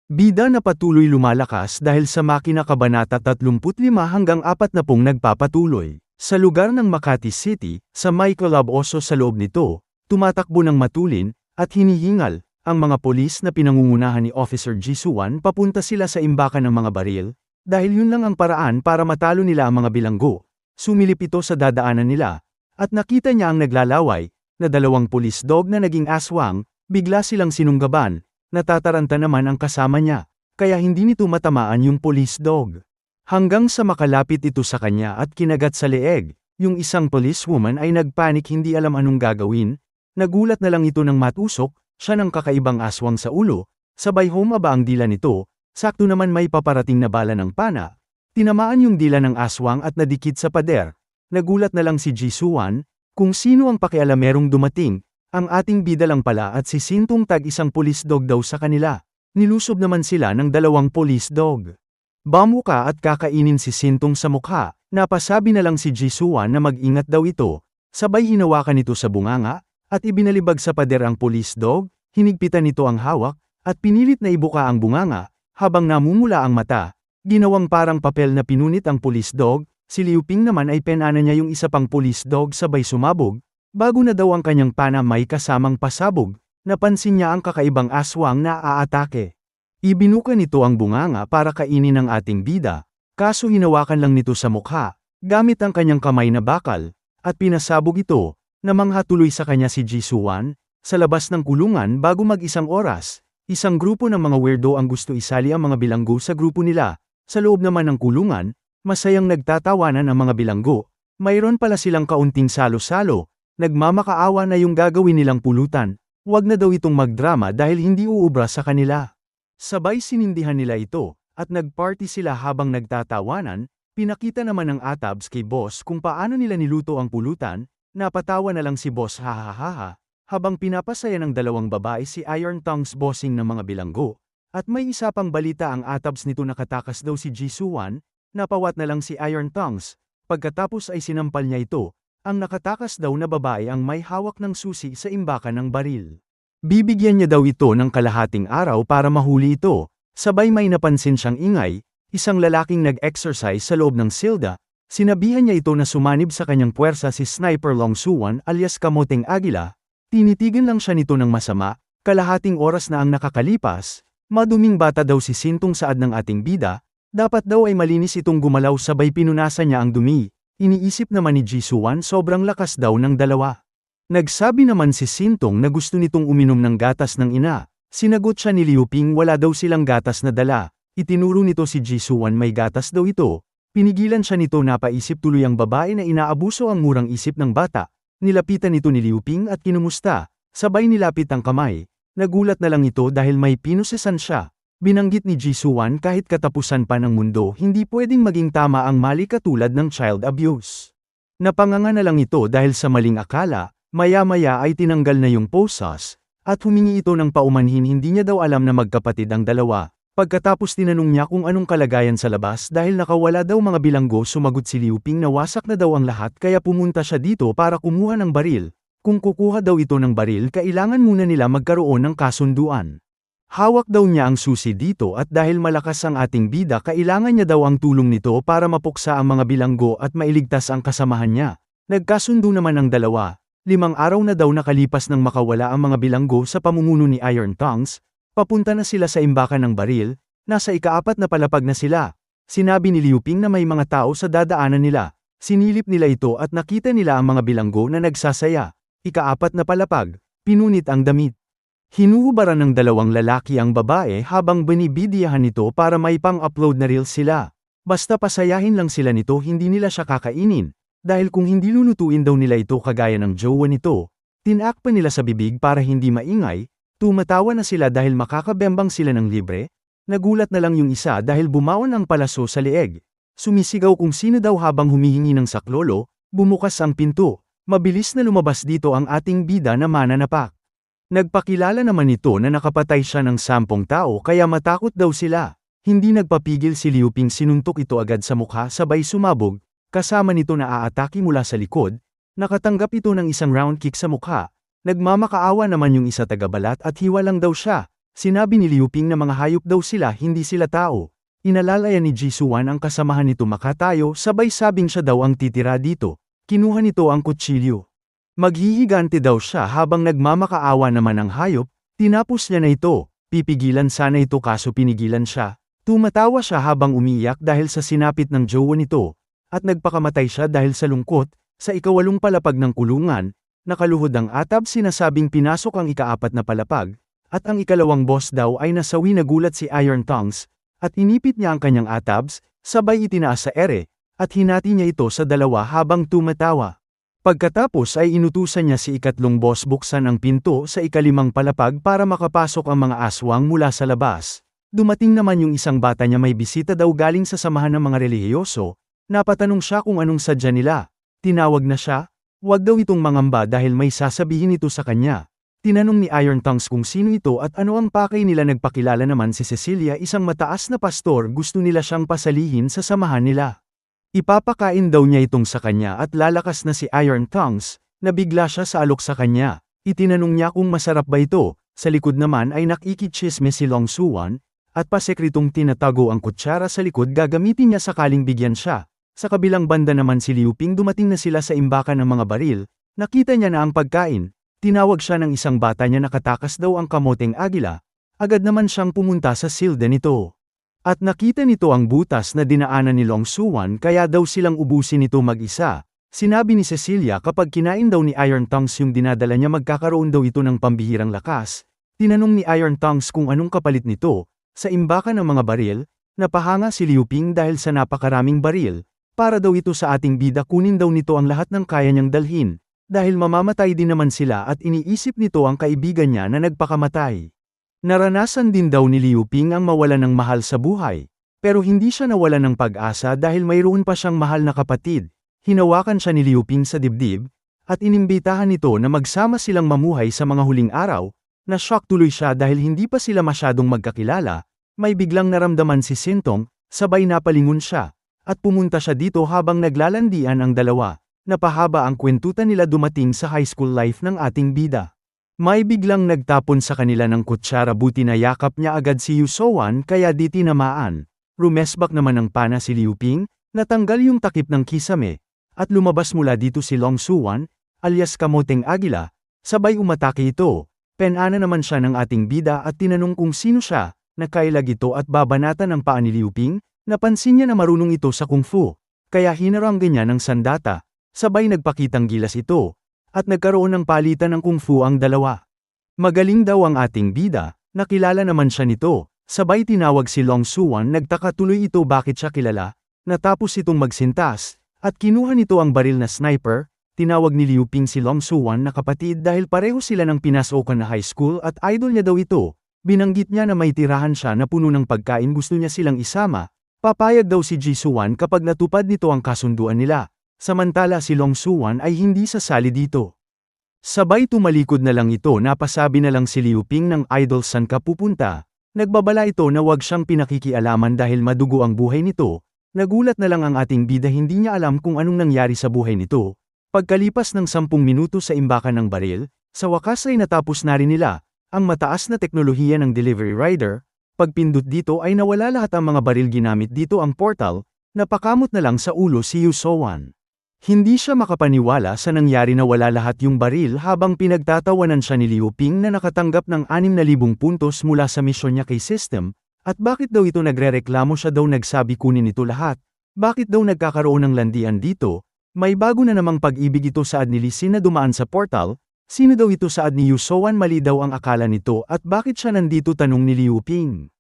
Bida na patuloy lumalakas dahil sa Makina Kabanata 35 hanggang 40 nagpapatuloy. Sa lugar ng Makati City, sa may Calabozo sa loob nito, tumatakbo ng matulin, at hinihingal, ang mga polis na pinangungunahan ni Officer Jisuan papunta sila sa imbakan ng mga baril, dahil yun lang ang paraan para matalo nila ang mga bilanggo. Sumilip ito sa dadaanan nila, at nakita niya ang naglalaway, na 2 police dog na naging aswang, bigla silang sinunggaban. Natataranta naman ang kasama niya, kaya hindi nito matamaan yung police dog. Hanggang sa makalapit ito sa kanya at kinagat sa leeg, yung isang policewoman ay nagpanik hindi alam anong gagawin, nagulat na lang ito ng matusok, siya ng kakaibang aswang sa ulo, sabay humaba ang dila nito, sakto naman may paparating na bala ng pana. Tinamaan yung dila ng aswang at nadikit sa pader. Nagulat na lang si Jisuan, kung sino ang pakialamerong dumating. Ang ating bida lang pala at si Sintong tag-isang police dog daw sa kanila. Nilusob naman sila ng 2 police dog. Bamuka at kakainin si Sintong sa mukha, napasabi na lang si Jisuan na mag-ingat daw ito, sabay hinawakan ito sa bunganga, at ibinalibag sa pader ang police dog, hinigpitan nito ang hawak, at pinilit na ibuka ang bunganga, habang namumula ang mata, ginawang parang papel na pinunit ang police dog, si Liu Ping naman ay penana niya yung isa pang police dog sabay sumabog. Bago na daw ang kanyang pana may kasamang pasabog, napansin niya ang kakaibang aswang na aatake. Ibinuka nito ang bunganga para kainin ng ating bida, kaso hinawakan lang nito sa mukha, gamit ang kanyang kamay na bakal, at pinasabog ito, namangha tuloy sa kanya si Jisuan, sa labas ng kulungan bago mag-1 oras, isang grupo ng mga weirdo ang gusto isali ang mga bilanggo sa grupo nila, sa loob naman ng kulungan, masayang nagtatawanan ang mga bilanggo, mayroon pala silang kaunting salo-salo. Nagmamakaawa na yung gagawin nilang pulutan, wag na daw itong magdrama dahil hindi uubra sa kanila. Sabay sinindihan nila ito, at nagparty sila habang nagtatawanan, pinakita naman ng atabs kay boss kung paano nila niluto ang pulutan, napatawa na lang si boss hahaha, habang pinapasaya ng 2 babae si Iron Tongue's bossing ng mga bilanggo, at may isa pang balita ang atabs nito nakatakas daw si Jisuan, napawat na lang si Iron Tongues, pagkatapos ay sinampal niya ito. Ang nakatakas daw na babae ang may hawak ng susi sa imbakan ng baril. Bibigyan niya daw ito ng kalahating araw para mahuli ito, sabay may napansin siyang ingay, isang lalaking nag-exercise sa loob ng silda, sinabihan niya ito na sumanib sa kanyang puwersa si Sniper Long Suwan alias Kamoteng Agila, tinitigan lang siya nito ng masama, kalahating oras na ang nakakalipas, maduming bata daw si Sintong Saad ng ating bida, dapat daw ay malinis itong gumalaw sabay pinunasan niya ang dumi. Iniisip naman ni Jisuan sobrang lakas daw ng 2. Nagsabi naman si Sintong na gusto nitong uminom ng gatas ng ina. Sinagot siya ni Liu Ping wala daw silang gatas na dala. Itinuro nito si Jisuan may gatas daw ito. Pinigilan siya nito napaisip tuloy ang babae na inaabuso ang murang isip ng bata. Nilapitan ito ni Liu Ping at kinumusta. Sabay nilapit ang kamay. Nagulat na lang ito dahil may pinusesan siya. Binanggit ni Jisuan kahit katapusan pa ng mundo hindi pwedeng maging tama ang mali katulad ng child abuse. Napanganga na lang ito dahil sa maling akala, maya-maya ay tinanggal na yung posas, at humingi ito ng paumanhin hindi niya daw alam na magkapatid ang 2. Pagkatapos tinanong niya kung anong kalagayan sa labas dahil nakawala daw mga bilanggo sumagot si Liu Ping na wasak na daw ang lahat kaya pumunta siya dito para kumuha ng baril. Kung kukuha daw ito ng baril kailangan muna nila magkaroon ng kasunduan. Hawak daw niya ang susi dito at dahil malakas ang ating bida kailangan niya daw ang tulong nito para mapuksa ang mga bilanggo at mailigtas ang kasamahan niya. Nagkasundo naman ang 2, 5 araw na daw nakalipas nang makawala ang mga bilanggo sa pamumuno ni Iron Tongues, papunta na sila sa imbakan ng baril, nasa ika-4 na palapag na sila. Sinabi ni Liu Ping na may mga tao sa dadaanan nila, sinilip nila ito at nakita nila ang mga bilanggo na nagsasaya. Ika-4 na palapag, pinunit ang damit. Hinuhubaran ng 2 lalaki ang babae habang binibidiyahan nito para may pang-upload na reels sila. Basta pasayahin lang sila nito hindi nila siya kakainin, dahil kung hindi lulutuin daw nila ito kagaya ng jowa nito, tinak pa nila sa bibig para hindi maingay, tumatawa na sila dahil makakabembang sila ng libre, nagulat na lang yung isa dahil bumaon ang palaso sa leeg. Sumisigaw kung sino daw habang humihingi ng saklolo, bumukas ang pinto, mabilis na lumabas dito ang ating bida na mananapak. Nagpakilala naman ito na nakapatay siya ng 10 tao kaya matakot daw sila. Hindi nagpapigil si Liu Ping sinuntok ito agad sa mukha sabay sumabog, kasama nito na aatake mula sa likod, nakatanggap ito ng isang round kick sa mukha. Nagmamakaawa naman yung isa tagabalat at hiwalang daw siya, Sinabi ni Liu Ping na mga hayop daw sila, hindi sila tao. Inalalayan ni Jisuan ang kasamahan nito makatayo, sabay sabing siya daw ang titira dito. Kinuha nito ang kutsilyo. Maghihigante daw siya habang nagmamakaawa naman ang hayop. Tinapos niya na ito. Pipigilan sana ito kaso pinigilan siya. Tumatawa siya habang umiiyak dahil sa sinapit ng jowa nito. At nagpakamatay siya dahil sa lungkot. Sa ikawalong palapag ng kulungan, nakaluhod ang atab, sinasabing pinasok ang ikaapat na palapag. At ang ikalawang boss daw ay nasawi, nagulat si Iron Tongues. At inipit niya ang kanyang atabs, sabay itinaas sa ere. At hinati niya ito sa dalawa habang tumatawa. Pagkatapos ay inutusan niya si ikatlong boss buksan ang pinto sa ikalimang palapag para makapasok ang mga aswang mula sa labas. Dumating naman yung isang bata niya, may bisita daw galing sa samahan ng mga relihiyoso. Napatanong siya kung anong sadya nila. Tinawag na siya. Huwag daw itong mangamba dahil may sasabihin ito sa kanya. Tinanong ni Iron Tongues kung sino ito at ano ang pakay nila. Nagpakilala naman si Cecilia, isang mataas na pastor, gusto nila siyang pasalihin sa samahan nila. Ipapakain daw niya itong sa kanya at lalakas na si Iron Tongues, nabigla siya sa alok sa kanya. Itinanong niya kung masarap ba ito. Sa likod naman ay nakikichisme si Long Suwan, at pasekretong tinatago ang kutsara sa likod, gagamitin niya sakaling bigyan siya. Sa kabilang banda naman si Liu Ping, dumating na sila sa imbakan ng mga baril. Nakita niya na ang pagkain. Tinawag siya ng isang bata niya, nakatakas daw ang kamoteng agila. Agad naman siyang pumunta sa silda nito. At nakita nito ang butas na dinaanan ni Long Suwan, kaya daw silang ubusin ito mag-isa. Sinabi ni Cecilia kapag kinain daw ni Iron Tongues yung dinadala niya, magkakaroon daw ito ng pambihirang lakas. Tinanong ni Iron Tongues kung anong kapalit nito. Sa imbakan ng mga baril, napahanga si Liu Ping dahil sa napakaraming baril. Para daw ito sa ating bida, kunin daw nito ang lahat ng kaya niyang dalhin. Dahil mamamatay din naman sila at iniisip nito ang kaibigan niya na nagpakamatay. Naranasan din daw ni Liu Ping ang mawalan ng mahal sa buhay. Pero hindi siya nawalan ng pag-asa dahil mayroon pa siyang mahal na kapatid. Hinawakan siya ni Liu Ping sa dibdib, at inimbitahan nito na magsama silang mamuhay sa mga huling araw. Na-shock tuloy siya dahil hindi pa sila masyadong magkakilala. May biglang naramdaman si Sintong, sabay napalingon siya. At pumunta siya dito habang naglalandian ang dalawa. Napahaba ang kwentutan nila dumating sa high school life ng ating bida. May biglang nagtapon sa kanila ng kutsara, buti na yakap niya agad si Yu Sowan kaya di tinamaan. Rumesbak naman ng pana si Liu Ping, natanggal yung takip ng kisame, at lumabas mula dito si Long Suwan, alias Kamoteng Agila, sabay umatake ito. Penana naman siya ng ating bida at tinanong kung sino siya, nakailag ito at babanatan ng paa ni Liu Ping. Napansin niya na marunong ito sa kung fu, kaya hinaranggan niya ng sandata, sabay nagpakitang gilas ito, at nagkaroon ng palitan ng kung fu ang dalawa. Magaling daw ang ating bida, nakilala naman siya nito, sabay tinawag si Long Suwan, nagtaka tuloy ito bakit siya kilala, natapos itong magsintas, at kinuha nito ang baril na sniper. Tinawag ni Liu Ping si Long Suwan na kapatid dahil pareho sila ng pinasokan na high school at idol niya daw ito. Binanggit niya na may tirahan siya na puno ng pagkain, gusto niya silang isama. Papayag daw si Jisuan kapag natupad nito ang kasunduan nila, samantala si Long Suwan ay hindi sasali dito. Sabay tumalikod na lang ito, napasabi na lang si Liu Ping ng idol saan ka pupunta. Nagbabala ito na wag siyang pinakikialaman dahil madugo ang buhay nito. Nagulat na lang ang ating bida, hindi niya alam kung anong nangyari sa buhay nito. Pagkalipas ng 10 minuto sa imbakan ng baril, sa wakas ay natapos na rin nila ang mataas na teknolohiya ng delivery rider. Pagpindot dito ay nawala lahat ang mga baril, ginamit dito ang portal, napakamot na lang sa ulo si Yu Sowan. Hindi siya makapaniwala sa nangyari na wala lahat yung baril habang pinagtatawanan siya ni Liu Ping na nakatanggap ng 6,000 puntos mula sa misyon niya kay System, at bakit daw ito nagrereklamo, siya daw nagsabi kunin ito lahat, bakit daw nagkakaroon ng landian dito, may bago na namang pag-ibig ito saad ni Lee Sin na dumaan sa portal. Sino daw ito saad ni Yu Sowan, mali daw ang akala nito at bakit siya nandito, tanong ni Liu Ping.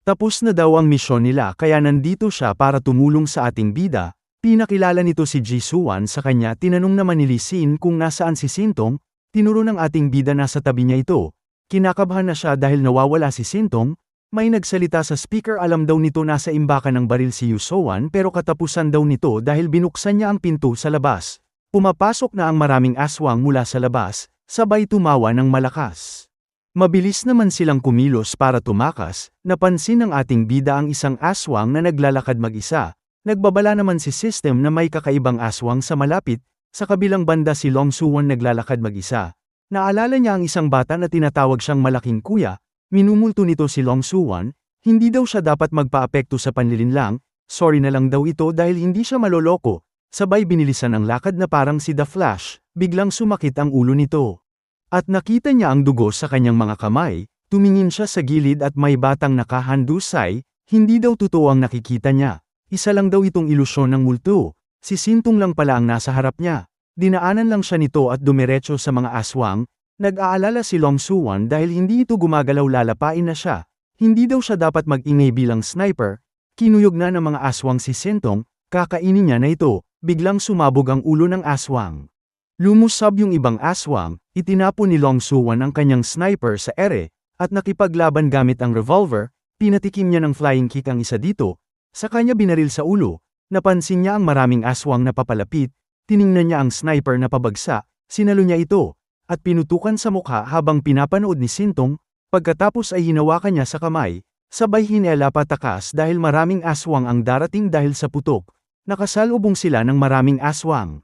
Tapos na daw ang misyon nila kaya nandito siya para tumulong sa ating bida. Pinakilala nito si Jisuan sa kanya, tinanong naman ni Lee Sin kung nasaan si Sintong, tinuro ng ating bida na sa tabi niya ito. Kinakabahan na siya dahil nawawala si Sintong, may nagsalita sa speaker, alam daw nito nasa imbakan ng baril si Yu Sowan pero katapusan daw nito dahil binuksan niya ang pinto sa labas. Pumapasok na ang maraming aswang mula sa labas. Sabay tumawa ng malakas. Mabilis naman silang kumilos para tumakas, napansin ng ating bida ang isang aswang na naglalakad mag-isa. Nagbabala naman si System na may kakaibang aswang sa malapit, sa kabilang banda si Long Suwan naglalakad mag-isa. Naalala niya ang isang bata na tinatawag siyang malaking kuya, Minumulto nito si Long Suwan, hindi daw siya dapat magpaapekto sa panlilinlang, sorry na lang daw ito dahil hindi siya maloloko. Sabay binilisan ang lakad na parang si The Flash, biglang sumakit ang ulo nito. At nakita niya ang dugo sa kanyang mga kamay, tumingin siya sa gilid at may batang nakahandusay, hindi daw totoo ang nakikita niya. Isa lang daw itong ilusyon ng multo, si Sintong lang pala ang nasa harap niya. Dinaanan lang siya nito at dumiretso sa mga aswang, nag-aalala si Long Suwan dahil hindi ito gumagalaw lalapain na siya. Hindi daw siya dapat mag-ingay bilang sniper, kinuyog na ng mga aswang si Sintong, kakainin niya na ito, biglang sumabog ang ulo ng aswang. Lumusab yung ibang aswang, itinapon ni Long Suwan ang kanyang sniper sa ere, at nakipaglaban gamit ang revolver, pinatikim niya ng flying kick ang isa dito, sa kanya binaril sa ulo, napansin niya ang maraming aswang na papalapit, tiningnan niya ang sniper na pabagsa, sinalo niya ito, at pinutukan sa mukha habang pinapanood ni Sintong, pagkatapos ay hinawakan niya sa kamay, sabay hinela patakas dahil maraming aswang ang darating dahil sa putok, nakasalubong sila ng maraming aswang.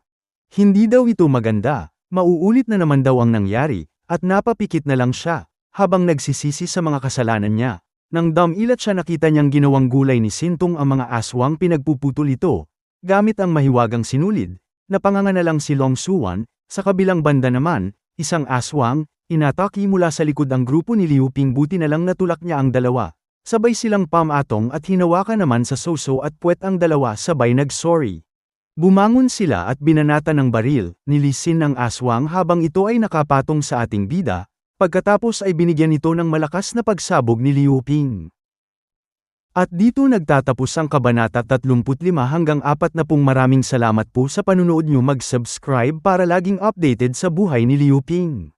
Hindi daw ito maganda, mauulit na naman daw ang nangyari, at napapikit na lang siya, habang nagsisisi sa mga kasalanan niya. Nang damilat siya nakita niyang ginawang gulay ni Sintong ang mga aswang pinagpuputol ito, gamit ang mahiwagang sinulid, napanganga na lang si Long Suwan, sa kabilang banda naman, isang aswang, inatake mula sa likod ang grupo ni Liu Ping buti na lang natulak niya ang dalawa. Sabay silang pamatong at hinawakan naman sa soso at puwet ang dalawa sabay nag-sorry. Bumangon sila at binanatan ng baril, nilisin ng aswang habang ito ay nakapatong sa ating bida, pagkatapos ay binigyan ito ng malakas na pagsabog ni Liu Ping. At dito nagtatapos ang Kabanata 35 hanggang 40. Maraming salamat po sa panunood nyo, mag-subscribe para laging updated sa buhay ni Liu Ping.